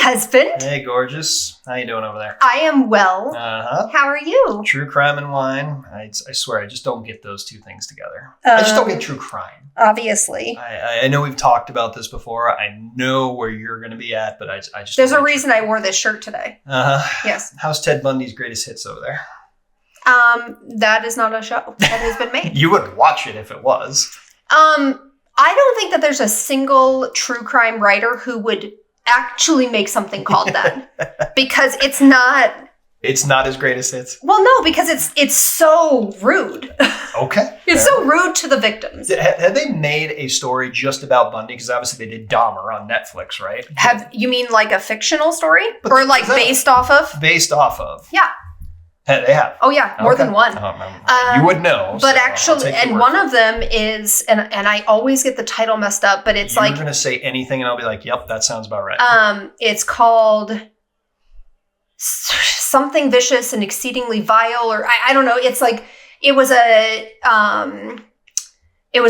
husband. Hey, gorgeous. How you doing over there? I am well. Uh-huh. How are you? True crime and wine. I swear, I just don't get those two things together. I just don't get true crime. Obviously. I know we've talked about this before. I know where you're going to be at, but I just... There's a reason I wore this shirt today. Uh-huh. Yes. How's Ted Bundy's Greatest Hits over there? That is not a show that has been made. You would watch it if it was. I don't think that there's a single true crime writer who would actually make something called that. Because it's not... It's not his greatest hits? Well, no, because it's so rude. Okay. It's so rude to the victims. Had they made a story just about Bundy? Because obviously they did Dahmer on Netflix, right? You mean like a fictional story? But or like based off of? Based off of. Yeah. They have. Oh, yeah. More than one. You would know. But actually, and one of them is, and I always get the title messed up, but it's like... You're going to say anything and I'll be like, yep, that sounds about right. It's called something vicious and exceedingly vile, or I don't know. It's like, it was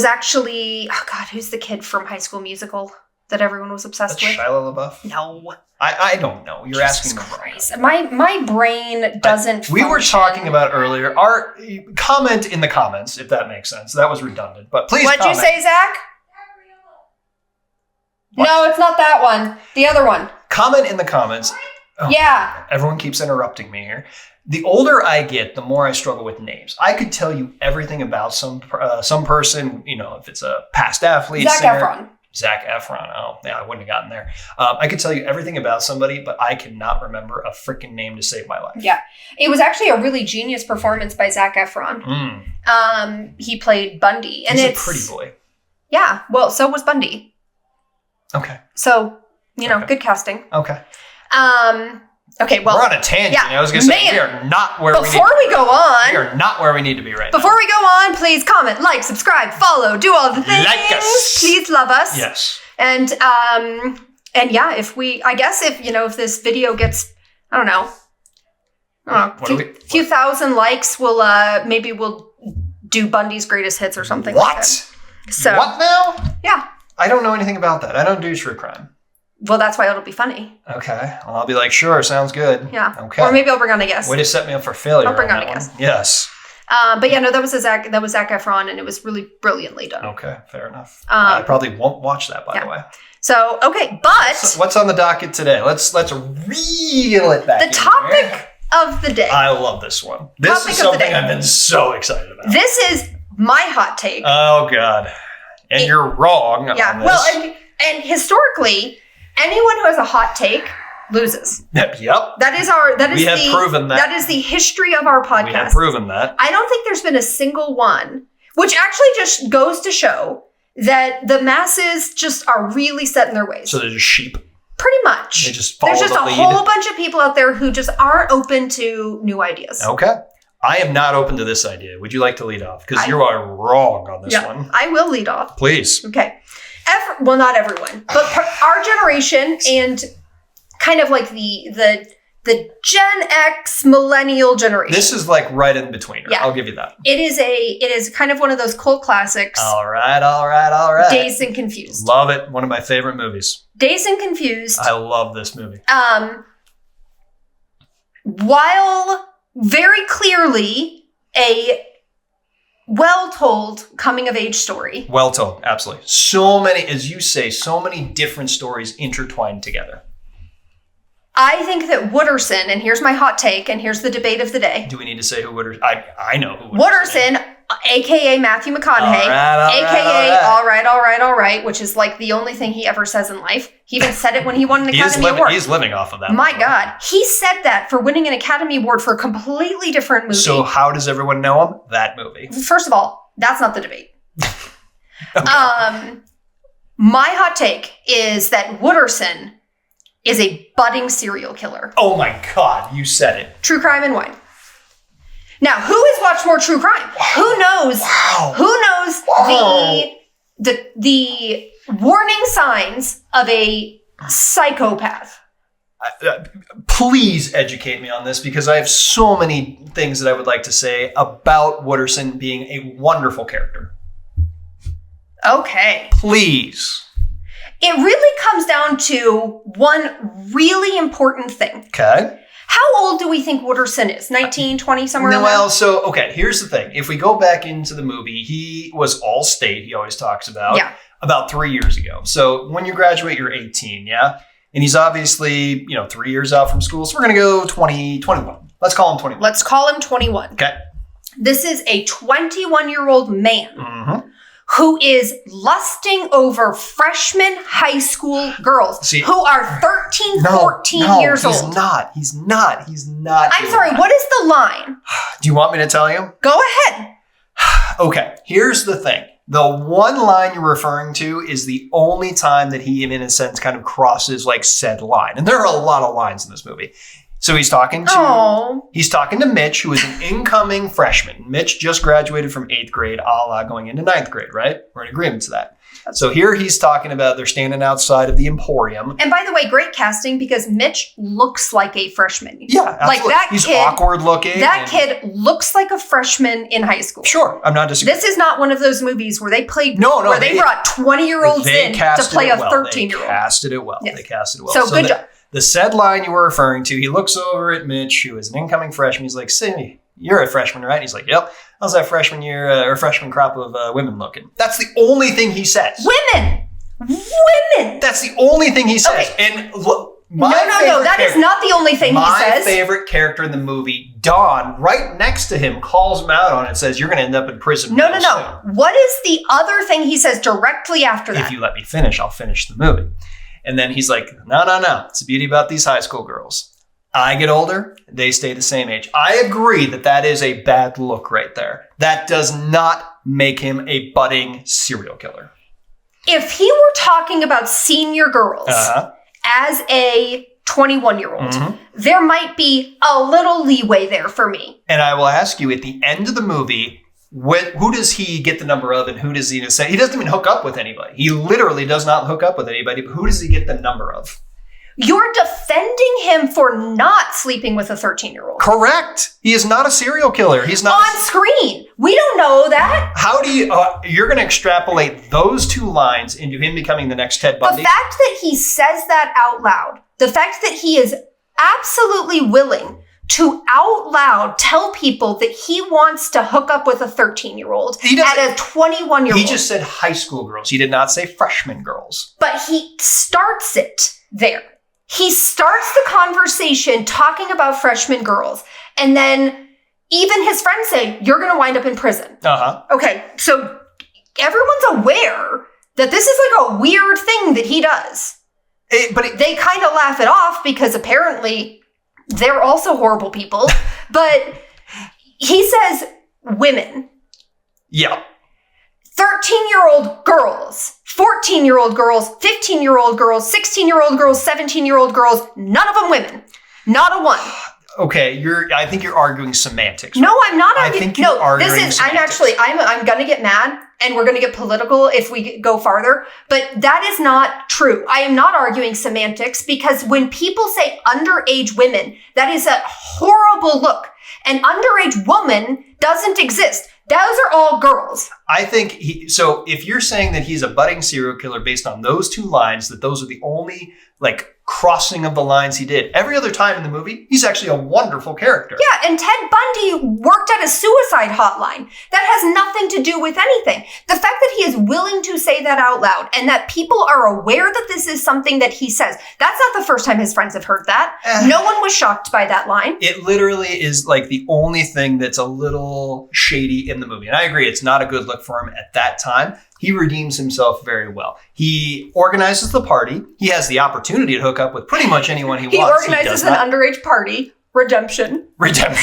actually, oh God, who's the kid from High School Musical that everyone was obsessed with? Shia LaBeouf? No. I don't know. You're Jesus asking Christ. My brain doesn't We were function. talking about earlier. Comment in the comments, if that makes sense. That was redundant, but please What'd comment. you say, Zach? What? No, it's not that one. The other one. Comment in the comments. Oh, Yeah. Everyone keeps interrupting me here. The older I get, the more I struggle with names. I could tell you everything about some person, if it's a past athlete. Zac Efron. Oh, yeah, I wouldn't have gotten there. I could tell you everything about somebody, but I cannot remember a freaking name to save my life. Yeah. It was actually a really genius performance by Zac Efron. He played Bundy. And He's it's a pretty boy. Yeah. Well, so was Bundy. Okay. So, Okay. good casting. Okay. Okay, well... We're on a tangent. Yeah, I was going to say, we are not where we need to be. Before we go on... We are not where we need to be right now. Before we go on, please comment, like, subscribe, follow, do all the things. Like us. Please love us. Yes. And yeah, if this video gets, I don't know, few thousand likes, we'll do Bundy's Greatest Hits or something like that. So, what now? Yeah. I don't know anything about that. I don't do true crime. Well, that's why it'll be funny. Okay. Well, I'll be like, sure, sounds good. Yeah. Okay. Or maybe I'll bring on a guest. Way to set me up for failure. I'll bring on a guest. Yes. But yeah, no, that was Zac Efron, and it was really brilliantly done. Okay, fair enough. I probably won't watch that, by the way. So, okay, but... What's on the docket today? Let's reel it back. The topic of the day. I love this one. This is something I've been so excited about. This is my hot take. Oh, God. And you're wrong on this. Well, and historically, anyone who has a hot take loses. Yep. We have proven that. That is the history of our podcast. We have proven that. I don't think there's been a single one, which actually just goes to show that the masses just are really set in their ways. So they're just sheep. Pretty much. They just follow There's just the lead. a whole bunch of people out there who just aren't open to new ideas. Okay. I am not open to this idea. Would you like to lead off? Because you are wrong on this one. I will lead off. Please. Okay. Well, not everyone, but our generation and kind of like the Gen X millennial generation. This is like right in between. Yeah. I'll give you that. It is kind of one of those cult classics. All right. Dazed and Confused. Love it. One of my favorite movies. Dazed and Confused. I love this movie. While very clearly a well-told coming-of-age story. Well told, absolutely. So many, as you say, so many different stories intertwined together. I think that Wooderson, and here's my hot take, and here's the debate of the day. Do we need to say who Wooderson? I know who Wooderson, a.k.a. Matthew McConaughey, a.k.a. All right, which is like the only thing he ever says in life. He even said it when he won an Academy Award. He's living off of that. My God. He said that for winning an Academy Award for a completely different movie. So how does everyone know him? That movie. First of all, that's not the debate. Okay. My hot take is that Wooderson is a budding serial killer. Oh my God, you said it. True crime and wine. Now, who has watched more true crime? Who knows? Wow. Who knows the warning signs of a psychopath? Please educate me on this, because I have so many things that I would like to say about Wooderson being a wonderful character. Okay. Please. It really comes down to one really important thing. Okay. How old do we think Wooderson is? 19, 20, somewhere around there? Well, so, okay, here's the thing. If we go back into the movie, he was all state, he always talks about, about 3 years ago. So when you graduate, you're 18, yeah? And he's obviously, 3 years out from school. So we're going to go 21. Let's call him 21. Let's call him 21. Okay. This is a 21-year-old man who is lusting over freshman high school girls who are 13, 14 years old. He's not. I'm sorry, what is the line? Do you want me to tell you? Go ahead. Okay, here's the thing. The one line you're referring to is the only time that he, in a sense, kind of crosses like said line. And there are a lot of lines in this movie. So he's talking to Mitch, who is an incoming freshman. Mitch just graduated from 8th grade, a la going into 9th grade, right? We're in agreement to that. So here he's talking about they're standing outside of the Emporium. And by the way, great casting because Mitch looks like a freshman. Yeah, absolutely. Like that he's kid, awkward looking. That kid looks like a freshman in high school. Sure, I'm not disagreeing. This is not one of those movies where they played where they brought 20-year-olds in to play a 13-year-old. They casted it well. Yes. They casted it well. So good job. The said line you were referring to, he looks over at Mitch, who is an incoming freshman. He's like, "Say, you're a freshman, right?" He's like, "Yep. How's that freshman year or freshman crop of women looking?" That's the only thing he says. Women. That's the only thing he says. Okay. And look, no. That is not the only thing he says. My favorite character in the movie, Dawn, right next to him, calls him out on it and says, "You're going to end up in prison." No. What is the other thing he says directly after that? If you let me finish, I'll finish the movie. And then he's like, no. It's the beauty about these high school girls. I get older, they stay the same age. I agree that is a bad look right there. That does not make him a budding serial killer. If he were talking about senior girls as a 21-year-old, there might be a little leeway there for me. And I will ask you, at the end of the movie, who does he get the number of and who does he say? He doesn't even hook up with anybody. He literally does not hook up with anybody, but who does he get the number of? You're defending him for not sleeping with a 13-year-old. Correct. He is not a serial killer. He's not on screen. We don't know that. How do you? You're going to extrapolate those two lines into him becoming the next Ted Bundy? The fact that he says that out loud, the fact that he is absolutely willing to out loud tell people that he wants to hook up with a 13-year-old at a 21-year-old. He just said high school girls. He did not say freshman girls. But he starts it there. He starts the conversation talking about freshman girls. And then even his friends say, you're going to wind up in prison. Okay, so everyone's aware that this is like a weird thing that he does. But they kind of laugh it off because apparently they're also horrible people. But he says women. Yeah. 13-year-old girls, 14-year-old girls, 15-year-old girls, 16-year-old girls, 17-year-old girls, none of them women. Not a one. Okay, I think you're arguing semantics. No, I'm not arguing. I think you're arguing semantics. I'm going to get mad and we're going to get political if we go farther, but that is not true. I am not arguing semantics because when people say underage women, that is a horrible look. An underage woman doesn't exist. Those are all girls. I think so if you're saying that he's a budding serial killer based on those two lines, that those are the only crossing of the lines he did. Every other time in the movie, he's actually a wonderful character. Yeah, and Ted Bundy worked at a suicide hotline. That has nothing to do with anything. The fact that he is willing to say that out loud and that people are aware that this is something that he says, that's not the first time his friends have heard that. No one was shocked by that line. It literally is the only thing that's a little shady in the movie. And I agree, it's not a good look for him at that time. He redeems himself very well. He organizes the party. He has the opportunity to hook up with pretty much anyone he wants. He organizes an underage party. Redemption.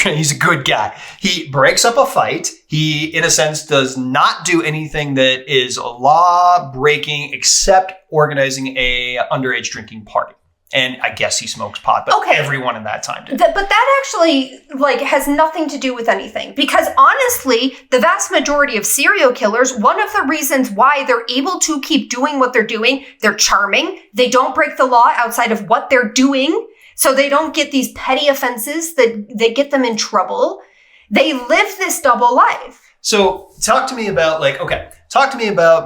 He's a good guy. He breaks up a fight. He, in a sense, does not do anything that is law-breaking except organizing a underage drinking party. And I guess he smokes pot, but everyone in that time did. But that actually has nothing to do with anything. Because honestly, the vast majority of serial killers, one of the reasons why they're able to keep doing what they're doing, they're charming. They don't break the law outside of what they're doing. So they don't get these petty offenses that get them in trouble. They live this double life. So talk to me about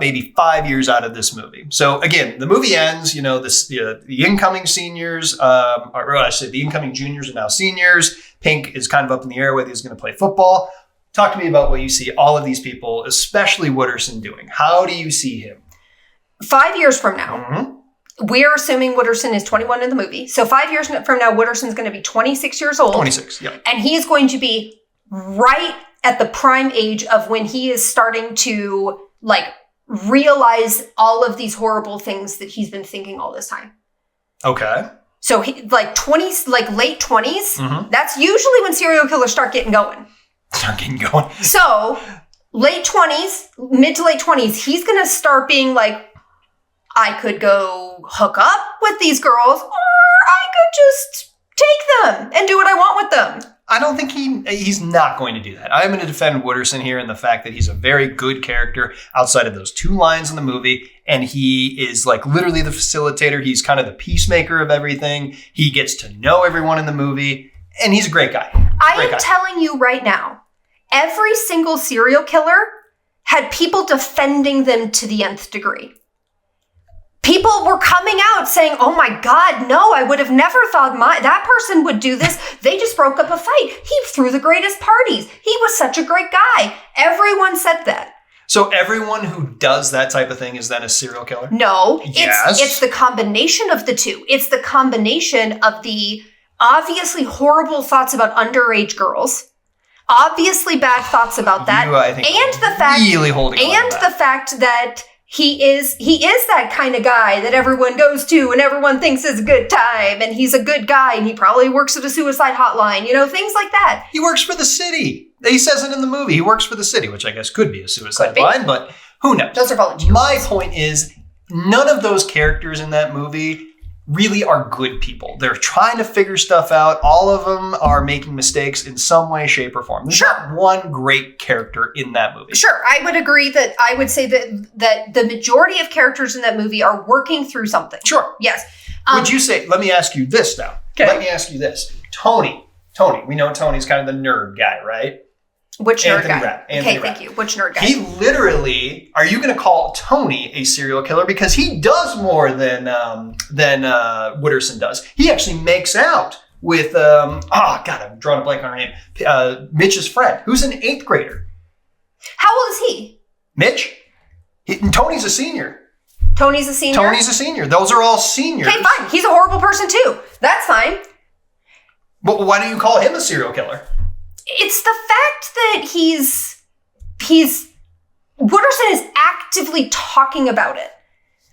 maybe 5 years out of this movie. So again, the movie ends, the incoming seniors, the incoming juniors are now seniors. Pink is kind of up in the air whether he's going to play football. Talk to me about what you see all of these people, especially Wooderson, doing. How do you see him? 5 years from now, we're assuming Wooderson is 21 in the movie. So 5 years from now, Wooderson's going to be 26 years old. 26, yeah. And he is going to be right at the prime age of when he is starting to, realize all of these horrible things that he's been thinking all this time. Okay. So, late 20s, that's usually when serial killers start getting going. So, late 20s, mid to late 20s, he's going to start being like, I could go hook up with these girls, or I could just take them and do what I want with them. I don't think he's not going to do that. I'm going to defend Wooderson here in the fact that he's a very good character outside of those 2 lines in the movie. And he is literally the facilitator. He's kind of the peacemaker of everything. He gets to know everyone in the movie. And he's a great guy. I am telling you right now, every single serial killer had people defending them to the nth degree. People were coming out saying, oh my God, no, I would have never thought that person would do this. They just broke up a fight. He threw the greatest parties. He was such a great guy. Everyone said that. So everyone who does that type of thing is then a serial killer? No, yes. It's the combination of the two. It's the combination of the obviously horrible thoughts about underage girls, obviously bad thoughts about that, the fact that he is that kind of guy that everyone goes to and everyone thinks is a good time, and he's a good guy, and he probably works at a suicide hotline, things like that. He works for the city. He says it in the movie. He works for the city, which I guess could be a suicide line, but who knows? Those are volunteers. My point is, none of those characters in that movie really are good people. They're trying to figure stuff out. All of them are making mistakes in some way, shape, or form. There's not one great character in that movie. Sure, I would agree that I would say that the majority of characters in that movie are working through something. Sure. Yes. Would you say, let me ask you this now. Okay. Let me ask you this. Tony, we know Tony's kind of the nerd guy, right? Which nerd Anthony guy? Rapp. Okay, thank you. Which nerd guy? He literally, are you going to call Tony a serial killer? Because he does more than Wooderson does. He actually makes out with, I'm drawing a blank on her name, Mitch's friend, who's an 8th grader. How old is he? Mitch? Tony's a senior. Tony's a senior? Tony's a senior. Those are all seniors. Okay, fine. He's a horrible person too. That's fine. But why do you call him a serial killer? It's the fact that Wooderson is actively talking about it.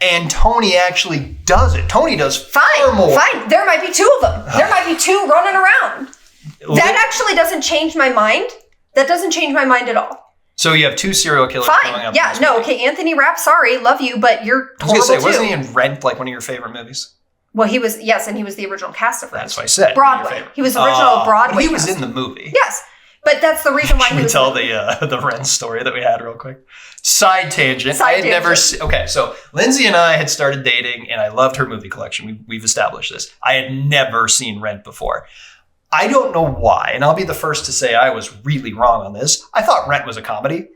And Tony actually does it. Tony does far more. Fine. There might be 2 of them. There might be 2 running around. That actually doesn't change my mind. That doesn't change my mind at all. So you have 2 serial killers going up. Yeah, no, okay, Anthony Rapp, sorry, love you, but you're horrible. I was going to say, wasn't he in Rent, one of your favorite movies? Well, he was, yes, and he was the original cast of Rent. That's what I said. Broadway. He was the original Broadway He was cast. in the movie. Yes, but that's the reason why Should we tell the Rent story that we had real quick? Side tangent. Okay, so Lindsay and I had started dating, and I loved her movie collection. We've established this. I had never seen Rent before. I don't know why, and I'll be the first to say I was really wrong on this. I thought Rent was a comedy.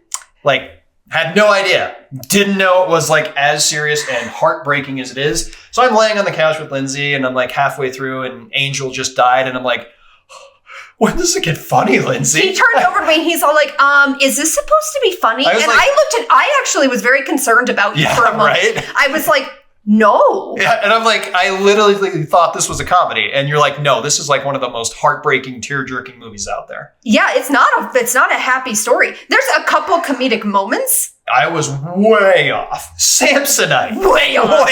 Had no idea. Didn't know it was as serious and heartbreaking as it is. So I'm laying on the couch with Lindsay, and I'm halfway through, and Angel just died, and I'm like, when does it get funny, Lindsay? He turned over to me and he's all like, is this supposed to be funny? I actually was very concerned about you for a moment. Right? I was like, no. Yeah, and I'm like, I literally thought this was a comedy. And you're like, no, this is one of the most heartbreaking, tear-jerking movies out there. Yeah, it's not a happy story. There's a couple comedic moments. I was way off. Samsonite. Way off.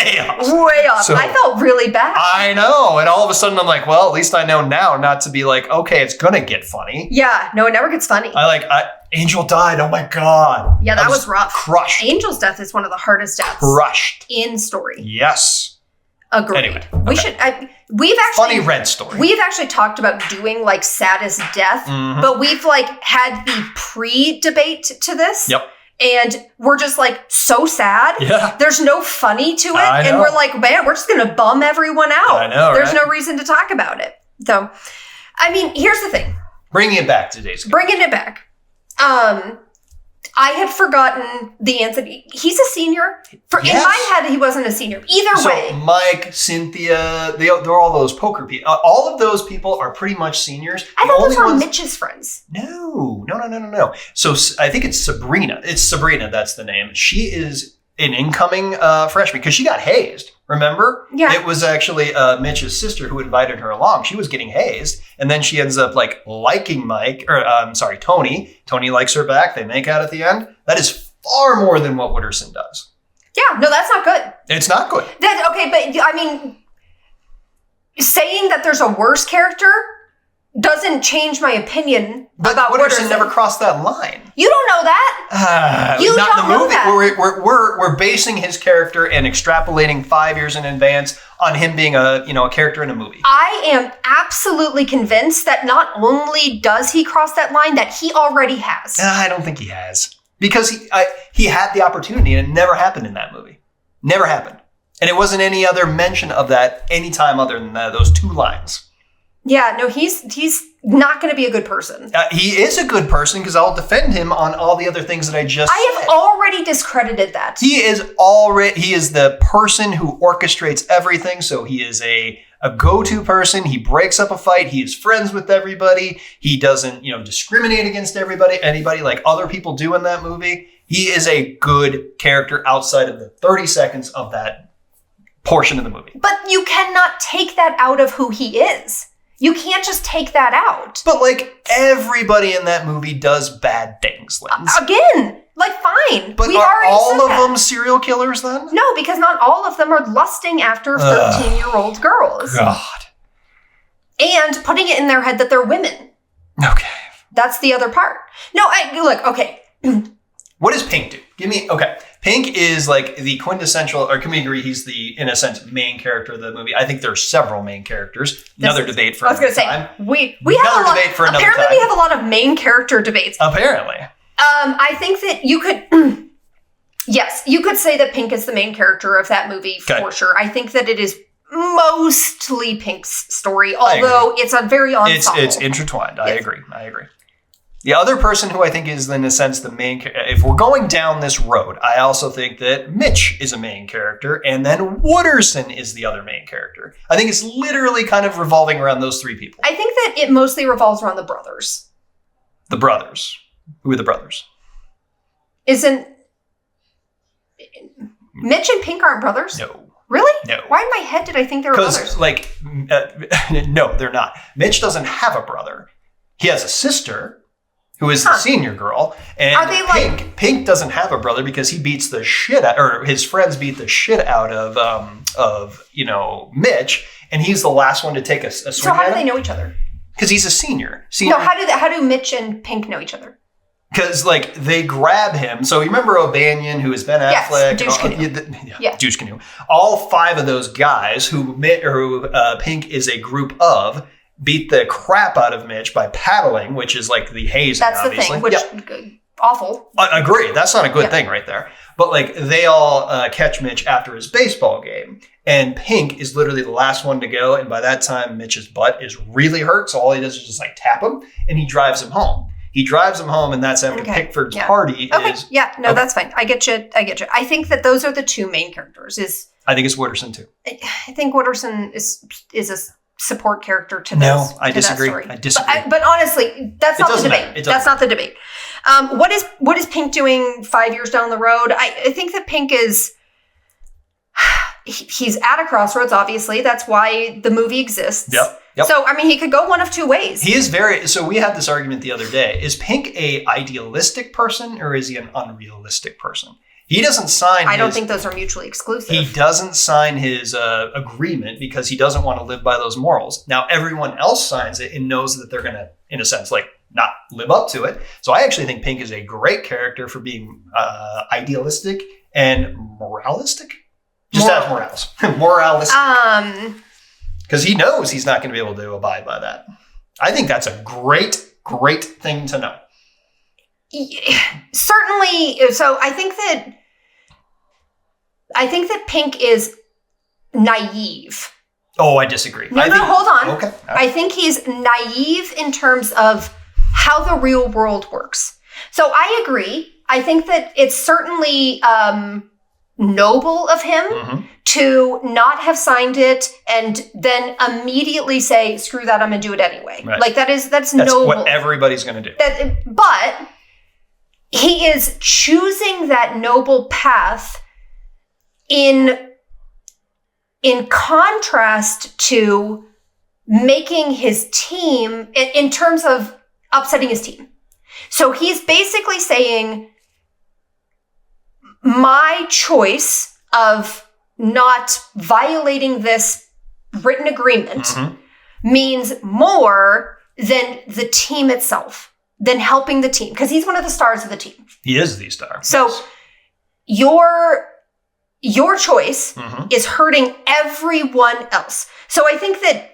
So, I felt really bad. I know. And all of a sudden I'm like, well, at least I know now not to be like, okay, it's going to get funny. Yeah. No, it never gets funny. Angel died. Oh my God. Yeah, that was rough. Crushed. Angel's death is one of the hardest deaths. Crushed. In story. Yes. Agreed. Anyway, okay. We've actually funny Red story. We've actually talked about doing saddest death, but we've had the pre-debate to this. Yep. And we're just so sad. Yeah. There's no funny to it. And we're like, man, we're just going to bum everyone out. I know, There's no reason to talk about it. So, here's the thing. Bringing it back to Dazed. Bringing it back. I had forgotten the Anthony. He's a senior. In my head, he wasn't a senior. Either way. So Mike, Cynthia, they're all those poker people. All of those people are pretty much seniors. I thought those were Mitch's friends. No. So I think it's Sabrina. It's Sabrina, that's the name. She is an incoming freshman because she got hazed. Remember? Yeah. It was actually Mitch's sister who invited her along. She was getting hazed. And then she ends up liking Tony. Tony likes her back. They make out at the end. That is far more than what Wooderson does. Yeah, no, that's not good. It's not good. Okay, but I mean, saying that there's a worse character doesn't change my opinion about Wooderson never crossed that line. You don't know that. You not don't in the movie. Know that. We're basing his character and extrapolating 5 years in advance on him being a character in a movie. I am absolutely convinced that not only does he cross that line, that he already has. I don't think he has. Because he had the opportunity and it never happened in that movie. Never happened. And it wasn't any other mention of that any time other than those 2 lines. Yeah, no, he's not going to be a good person. He is a good person because I'll defend him on all the other things that I just said. I have already discredited that. He is the person who orchestrates everything. So he is a go-to person. He breaks up a fight. He is friends with everybody. He doesn't, discriminate against anybody like other people do in that movie. He is a good character outside of the 30 seconds of that portion of the movie. But you cannot take that out of who he is. You can't just take that out. But everybody in that movie does bad things, Linz. Again, fine. But are all of them serial killers then? No, because not all of them are lusting after 13-year-old girls. God. And putting it in their head that they're women. Okay. That's the other part. No, okay. What does Pink do? Pink is the quintessential, or can we agree he's the, in a sense, main character of the movie? I think there's several main characters. Another debate for another time. We have a lot. Apparently, we have a lot of main character debates. Apparently. I think that you could, yes, you could say that Pink is the main character of that movie for sure. I think that it is mostly Pink's story, although it's a very ensemble. It's intertwined. I agree. The other person who I think is, in a sense, the main character, if we're going down this road, I also think that Mitch is a main character, and then Wooderson is the other main character. I think it's literally kind of revolving around those 3 people. I think that it mostly revolves around the brothers. The brothers. Who are the brothers? Isn't... Mitch and Pink aren't brothers? No. Really? No. Why in my head did I think they were brothers? No, they're not. Mitch doesn't have a brother. He has a sister... who is the senior girl, and are they Pink doesn't have a brother because he beats the shit out, or his friends beat the shit out of Mitch, and he's the last one to take a swing. So how do they know each other? Because he's a senior. No, how do Mitch and Pink know each other? Because they grab him. So you remember O'Banion, who is Ben Affleck, Douche Canoe. All 5 of those guys who Pink is a group of. Beat the crap out of Mitch by paddling, which is the hazing. That's obviously. The thing, which awful. I agree. That's not a good thing right there. But they all catch Mitch after his baseball game, and Pink is literally the last one to go. And by that time, Mitch's butt is really hurt. So all he does is just tap him, and he drives him home. And that's after Pickford's party. That's fine. I get you. I think that those are the 2 main characters. I think it's Wooderson too. I think Wooderson is a support character to this. No, I disagree. But honestly, that's not the debate. That's not the debate. What is Pink doing 5 years down the road? I think that Pink is... He's at a crossroads, obviously. That's why the movie exists. Yep. So, he could go one of 2 ways. He is so we had this argument the other day. Is Pink a idealistic person or is he an unrealistic person? He doesn't sign I don't think those are mutually exclusive. He doesn't sign his agreement because he doesn't want to live by those morals. Now, everyone else signs it and knows that they're going to, in a sense, not live up to it. So I actually think Pink is a great character for being idealistic and moralistic. Just ask morals. Moralistic. Because he knows he's not going to be able to abide by that. I think that's a great, great thing to know. Certainly. So I think that Pink is naive. Oh, I disagree. Hold on. Okay. Right. I think he's naive in terms of how the real world works. So I agree that it's certainly noble of him to not have signed it and then immediately say, screw that, I'm going to do it anyway. Right. Like that's noble. What everybody's going to do. But he is choosing that noble path in contrast to making his team, in terms of upsetting his team. So he's basically saying, my choice of not violating this written agreement means more than the team itself, than helping the team, because he's one of the stars of the team. He is the star. So your choice is hurting everyone else. So I think that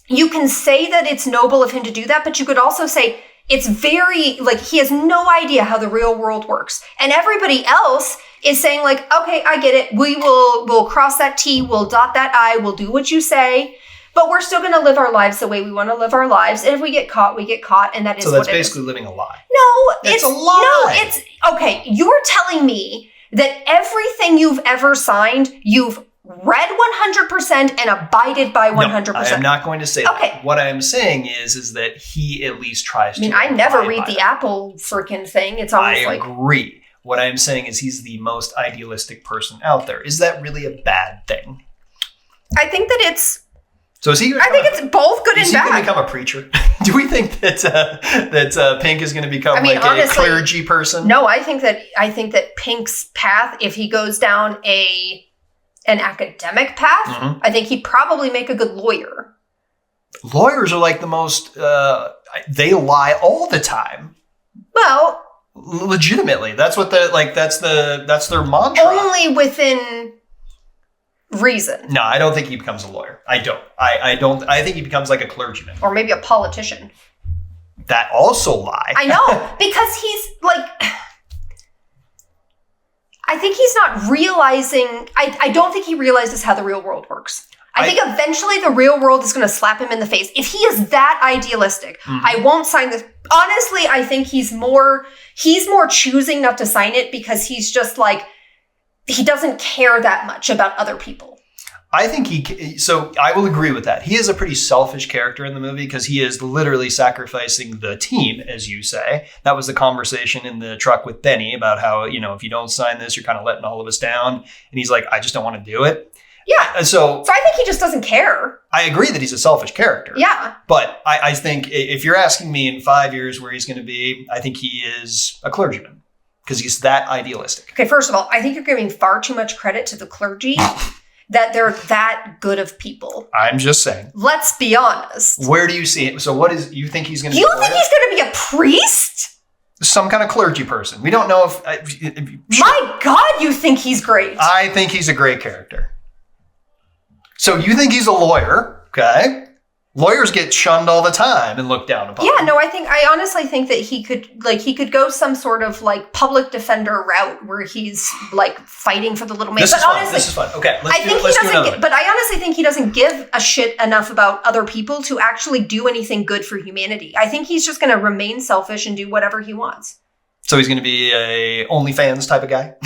you can say that it's noble of him to do that, but you could also say it's very, like, he has no idea how the real world works. And everybody else is saying, like, okay, I get it. We'll cross that T, we'll dot that I, we'll do what you say, but we're still going to live our lives the way we want to live our lives. And if we get caught, we get caught. And that is what it is. So that's basically living a lie. No, it's a lie. No, it's, okay, you're telling me that everything you've ever signed, you've read 100% and abided by 100%. No, I am not going to say that. Okay. What I am saying is that he at least tries to. I never read the Apple freaking thing. It's always I agree. What I am saying is he's the most idealistic person out there. Is that really a bad thing? I think that it's... So is he? I think it's both good and bad. Is he going to become a preacher? Do we think that Pink is going to become honestly, a clergy person? No, I think that Pink's path, if he goes down an academic path, I think he'd probably make a good lawyer. Lawyers are like the most. They lie all the time. Well, legitimately, that's what that's their mantra. Only within reason. No, I don't think he becomes a lawyer. I don't. I think he becomes like a clergyman. Or maybe a politician. That also lie. I know, because he's like... I think he's not realizing... I don't think he realizes how the real world works. I think eventually the real world is going to slap him in the face. If he is that idealistic, I won't sign this. Honestly, I think he's more choosing not to sign it because he's just like... He doesn't care that much about other people. I think so I will agree with that. He is a pretty selfish character in the movie because he is literally sacrificing the team, as you say. That was the conversation in the truck with Benny about how, if you don't sign this, you're kind of letting all of us down. And he's like, I just don't want to do it. Yeah. So I think he just doesn't care. I agree that he's a selfish character. Yeah. But I think if you're asking me in 5 years where he's going to be, I think he is a clergyman. Because he's that idealistic. Okay, first of all, I think you're giving far too much credit to the clergy that they're that good of people. I'm just saying. Let's be honest. Where do you see it? So you think he's going to be? You think he's going to be a priest? Some kind of clergy person. We don't know if My God, you think he's great. I think he's a great character. So you think he's a lawyer, okay? Lawyers get shunned all the time and looked down upon. Yeah, no, I honestly think that he could go some sort of like public defender route where he's like fighting for the little man. This is fun. Okay, let's do another one. But I honestly think he doesn't give a shit enough about other people to actually do anything good for humanity. I think he's just going to remain selfish and do whatever he wants. So he's going to be a OnlyFans type of guy?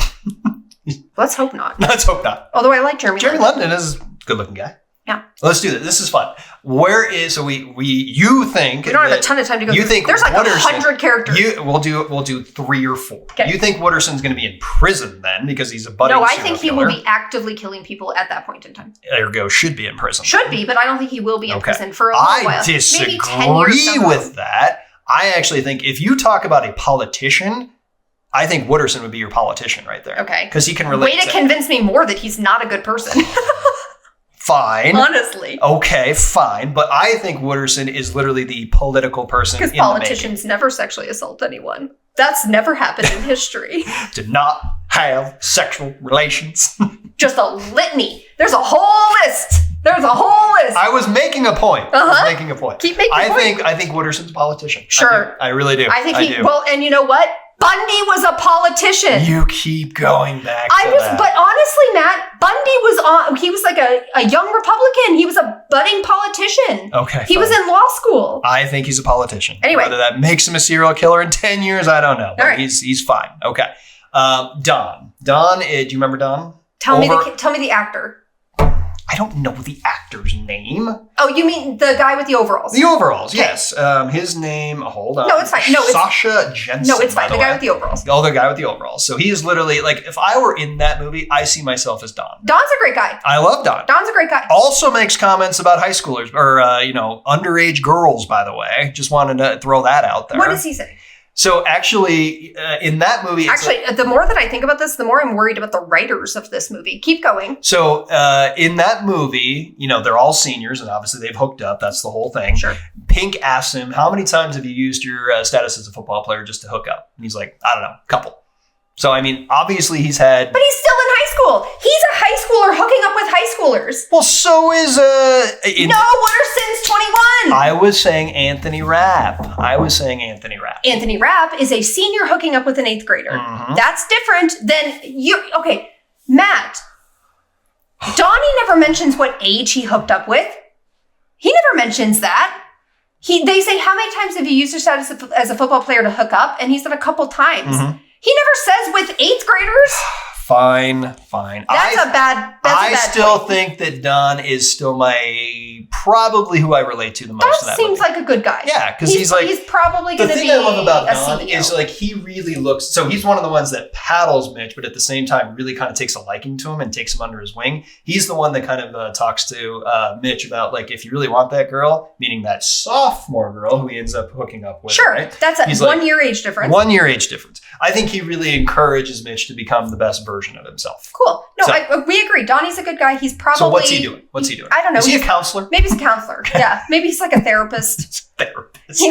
Let's hope not. Let's hope not. Although I like Jeremy London is a good looking guy. Yeah. Let's do this. This is fun. You think we don't have a ton of time to go through. Think there's like 100 characters. We'll do 3 or 4. Okay. You think Wooderson's going to be in prison then because he's a budding No, I serial think he killer? will be actively killing people at that point in time. Ergo, should be in prison. Should be, but I don't think he will be in prison for a little while. I disagree maybe 10 years with that. I actually think if you talk about a politician, I think Wooderson would be your politician right there. Okay. Because he can relate. Way to convince me more that he's not a good person. Fine. Honestly. Okay, fine. But I think Wooderson is literally the political person in the making. Because politicians never sexually assault anyone. That's never happened in history. Did not have sexual relations. Just a litany. There's a whole list. I was making a point. Keep making a point. I think Wooderson's a politician. Sure. I really do. I think well, and you know what? Bundy was a politician. You keep going back to that. But honestly, Matt, he was like a young Republican. He was a budding politician. Okay. He was in law school. I think he's a politician. Anyway. Whether that makes him a serial killer in 10 years, I don't know. But right. he's fine. Okay. Don. Don, do you remember Don? Tell me the actor. I don't know the actor's name. Oh, you mean the guy with the overalls? The overalls, okay. Yes. His name, hold on. No, it's fine. Sasha Jensen. No, it's fine. The guy with the overalls. Oh, the guy with the overalls. So he is literally, like, if I were in that movie, I see myself as Don. Don's a great guy. I love Don. Don's a great guy. Also makes comments about high schoolers, or, underage girls, by the way. Just wanted to throw that out there. What does he say? So actually, in that movie... the more that I think about this, the more I'm worried about the writers of this movie. Keep going. So in that movie, they're all seniors, and obviously they've hooked up. That's the whole thing. Sure. Pink asks him, how many times have you used your status as a football player just to hook up? And he's like, I don't know, a couple. So, I mean, obviously he's had... But he's still in high school. He's a high schooler hooking up with high schoolers. Well, so is... No, Wooderson's 21. I was saying Anthony Rapp. Anthony Rapp is a senior hooking up with an 8th grader. Mm-hmm. That's different than you... Okay, Matt. Donnie never mentions what age he hooked up with. He never mentions that. They say, how many times have you used your status as a football player to hook up? And he said a couple times. Mm-hmm. He never says with 8th graders. Fine. I still think that Don is still probably who I relate to the most. Don seems like a good guy. Yeah, because he's probably going to be. The thing I love about Don CEO. is like he really looks. So he's one of the ones that paddles Mitch, but at the same time really kind of takes a liking to him and takes him under his wing. He's the one that kind of talks to Mitch about like if you really want that girl, meaning that sophomore girl who he ends up hooking up with. Sure, right? that's a 1 year age difference. 1 year age difference. I think he really encourages Mitch to become the best version of himself. Cool. No, we agree. Donnie's a good guy. He's probably... So what's he doing? I don't know. Is he a counselor? Maybe he's a counselor. Yeah. Maybe he's like a therapist. He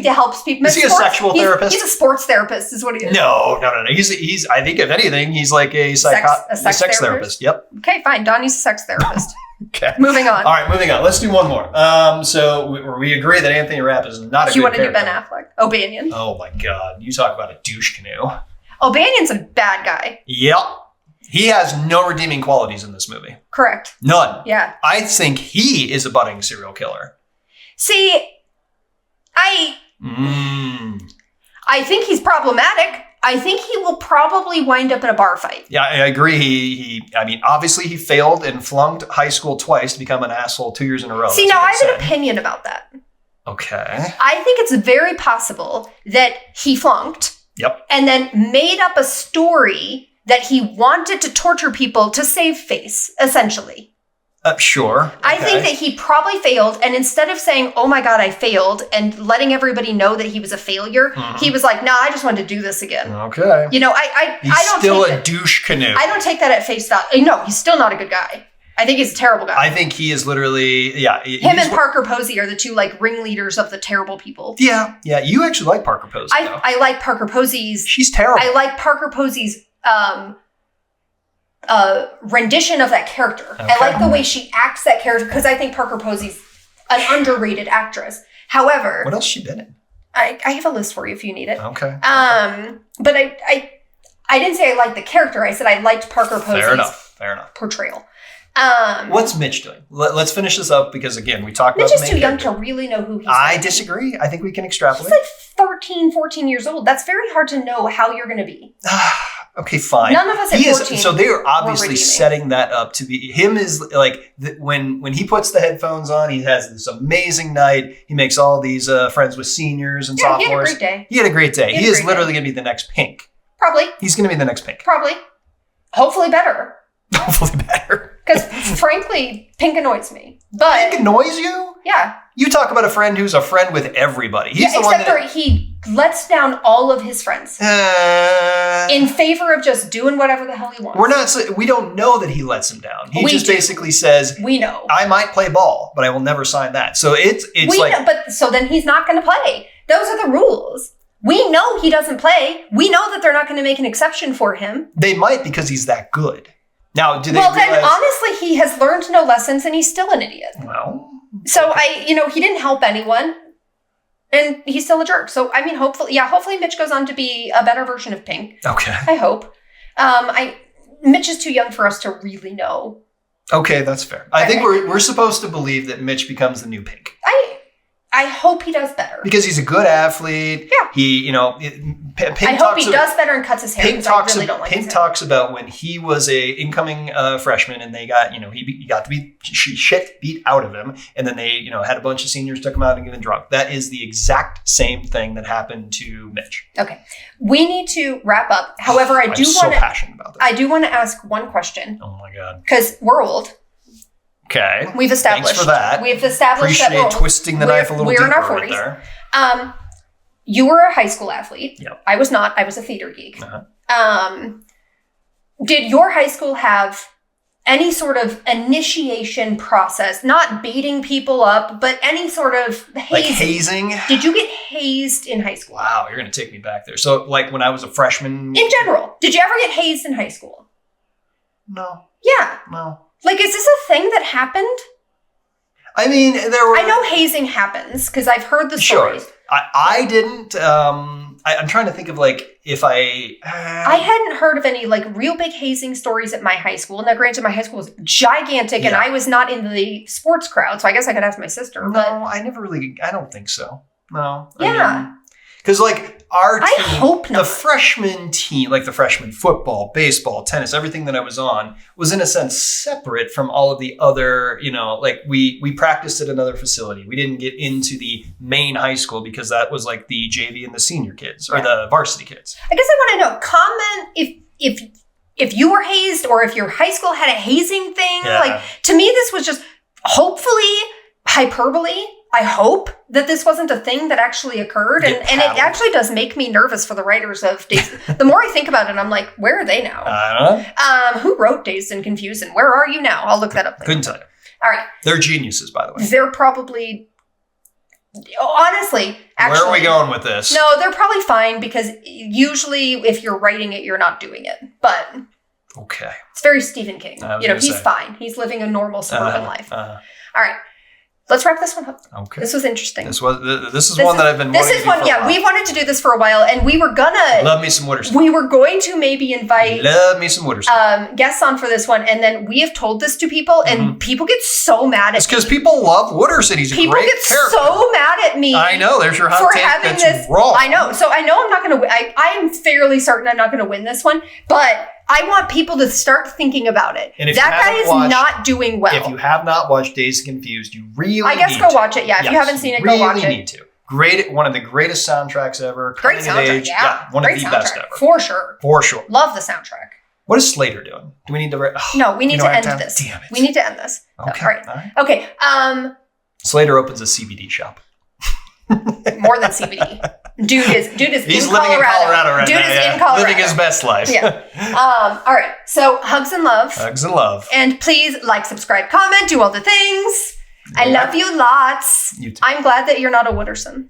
helps people. Is he a sexual therapist? He's a sports therapist is what he is. No. He's I think if anything, he's like a sex therapist. Yep. Okay, fine. Donnie's a sex therapist. Okay. Moving on. All right, moving on. Let's do one more. So we agree that Anthony Rapp is not a good character. You want to do Ben Affleck? O'Banion. Oh my God. You talk about a douche canoe. O'Banion's a bad guy. Yep. He has no redeeming qualities in this movie. Correct. None. Yeah. I think he is a budding serial killer. See, I think he's problematic. I think he will probably wind up in a bar fight. Yeah, I agree. Obviously he failed and flunked high school twice to become an asshole 2 years in a row. See, now I have an opinion about that. Okay. I think it's very possible that he flunked. Yep. And then made up a story that he wanted to torture people to save face, essentially. Sure. Okay. I think that he probably failed, and instead of saying, oh my God, I failed, and letting everybody know that he was a failure, he was like, nah, I just wanted to do this again. Okay. He's still a douche canoe. I don't take that at face value. No, he's still not a good guy. I think he's a terrible guy. I think he is literally, Him and Parker Posey are the two ringleaders of the terrible people. Yeah. You actually like Parker Posey, though. I like Parker Posey's... She's terrible. I like Parker Posey's... rendition of that character. Okay. I like the way she acts that character because I think Parker Posey's an underrated actress. However, what else has she been in? I have a list for you if you need it. Okay. But I didn't say I liked the character. I said I liked Parker Posey's Fair enough. portrayal. What's Mitch doing? Let's finish this up because again, we talked Mitch about is too young to really know who he's I disagree. I think we can extrapolate. He's like 13, 14 years old. That's very hard to know how you're going to be. Okay, fine. None of us at 14. So they are obviously setting that up to be him. Is like when he puts the headphones on, he has this amazing night. He makes all these friends with seniors and sophomores. He had a great day. He is literally going to be the next Pink. Probably. He's going to be the next Pink. Probably. Hopefully better. Hopefully better. Because frankly, Pink annoys me. But Pink annoys you? Yeah. You talk about a friend who's a friend with everybody. He's the except for he lets down all of his friends in favor of just doing whatever the hell he wants. We don't know that he lets him down. He basically says, "We know I might play ball, but I will never sign that." So it's but so then he's not going to play. Those are the rules. We know he doesn't play. We know that they're not going to make an exception for him. They might because he's that good. Now, do they Well, then honestly, he has learned no lessons and he's still an idiot. Well, so he didn't help anyone. And he's still a jerk. So, I mean, hopefully Mitch goes on to be a better version of Pink. Okay. I hope. Mitch is too young for us to really know. Okay, that's fair. I think we're supposed to believe that Mitch becomes the new Pink. I hope he does better. Because he's a good athlete. Yeah. Pink I hope he does better and cuts his hair. Pink talks about when he was a incoming freshman and they got, he got to be shit beat out of him. And then they, had a bunch of seniors took him out and get him drunk. That is the exact same thing that happened to Mitch. Okay. We need to wrap up. However, I'm so passionate about this. I do want to ask one question. Oh my God. Because we're old. Okay. We've established. Thanks for that. We've established that we're twisting the knife a little deeper. We're in our 40s. Right there. You were a high school athlete. Yep. I was not. I was a theater geek. Uh-huh. Did your high school have any sort of initiation process? Not beating people up, but any sort of hazing. Like hazing? Did you get hazed in high school? Wow, you're going to take me back there. So, like when I was a freshman? In general. Did you ever get hazed in high school? No. Yeah. No. Like, is this a thing that happened? I mean, there were... I know hazing happens, because I've heard the stories. Sure. I didn't... I'm trying to think of, like, if I... I hadn't heard of any, like, real big hazing stories at my high school. Now, granted, my high school was gigantic, and I was not in the sports crowd, so I guess I could ask my sister. No, but... I never really... I don't think so. No. Yeah. Because, like, our team... I hope not. The freshman team, like the freshman football, baseball, tennis, everything that I was on was, in a sense, separate from all of the other, like, we practiced at another facility. We didn't get into the main high school because that was, like, the JV and the senior kids, or the varsity kids. I guess I want to know, comment if you were hazed or if your high school had a hazing thing. Yeah. Like, to me, this was just hopefully hyperbole. I hope that this wasn't a thing that actually occurred. And it actually does make me nervous for the writers of Dazed. The more I think about it, I'm like, where are they now? I don't know. Who wrote Dazed and Confused? And where are you now? I'll look that up later. Couldn't tell you. All right. They're geniuses, by the way. They're probably... Honestly, actually... Where are we going with this? No, they're probably fine because usually if you're writing it, you're not doing it. But... Okay. It's very Stephen King. He's fine. He's living a normal suburban life. All right. Let's wrap this one up. Okay. This was interesting. This is one that I've been wanting to do for a while. We wanted to do this for a while, and we were gonna... Love me some Wooderson. We were going to maybe invite... Love me some Wooderson. Guests on for this one, and then we have told this to people, and people get so mad at me. It's because people love Wooderson. He's a great character. People get so mad at me. I know. There's your hot take that's wrong. I know. So I know I'm not going to... I'm fairly certain I'm not going to win this one, but... I want people to start thinking about it. And if that guy is not doing well. If you have not watched Dazed and Confused, you really need to. I guess go watch it. Yeah, if you haven't seen it, go watch it. You really need to. Great, one of the greatest soundtracks ever. Great soundtrack, yeah. One of the best ever. For sure. For sure. Love the soundtrack. What is Slater doing? Do we need to... No, we need to end this. Damn it. We need to end this. Okay. All right. Okay. Slater opens a CBD shop. More than CBD. Dude is He's in living in Colorado right now. Dude is in Colorado. Living his best life. Yeah. All right. So hugs and love. Hugs and love. And please like, subscribe, comment, do all the things. I love you lots. You too. I'm glad that you're not a Wooderson.